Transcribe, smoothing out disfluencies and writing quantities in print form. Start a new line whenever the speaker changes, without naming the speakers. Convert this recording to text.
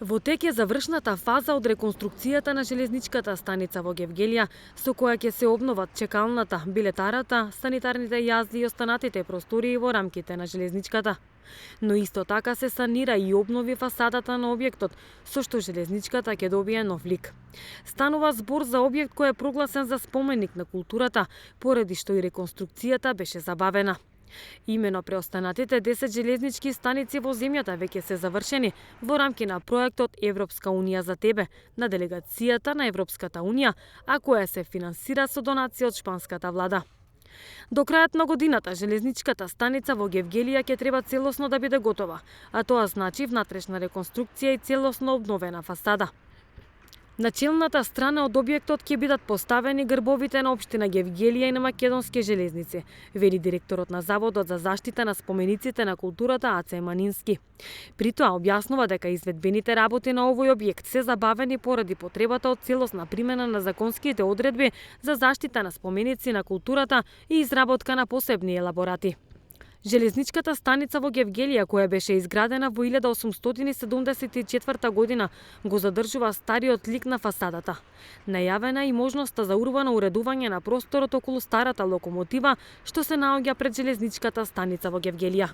Во тек е завршната фаза од реконструкцијата на железничката станица во Гевгелија, со која ќе се обноват чекалната, билетарата, санитарните јазди и останатите простории во рамките на железничката. Но исто така се санира и обнови фасадата на објектот, со што железничката ќе добие нов лик. Станува збор за објект кој е прогласен за споменик на културата, поради што и реконструкцијата беше забавена. Имено преостанатите 10 железнички станици во земјата веќе се завршени во рамки на проектот Европска унија за тебе на делегацијата на Европската унија, а која се финансира со донација од шпанската влада. До крајот на годината железничката станица во Гевгелија ќе треба целосно да биде готова, а тоа значи внатрешна реконструкција и целосно обновена фасада. На челната страна од објектот ќе бидат поставени грбовите на општина Гевгелија и на Македонски железници, вели директорот на Заводот за заштита на спомениците на културата Аце Манински. При тоа објаснува дека изведбените работи на овој објект се забавени поради потребата од целосна примена на законските одредби за заштита на споменици на културата и изработка на посебни елаборати. Железничката станица во Гевгелија, која беше изградена во 1874 година, го задржува стариот лик на фасадата. Најавена и можноста за урбано уредување на просторот околу старата локомотива, што се наоѓа пред железничката станица во Гевгелија.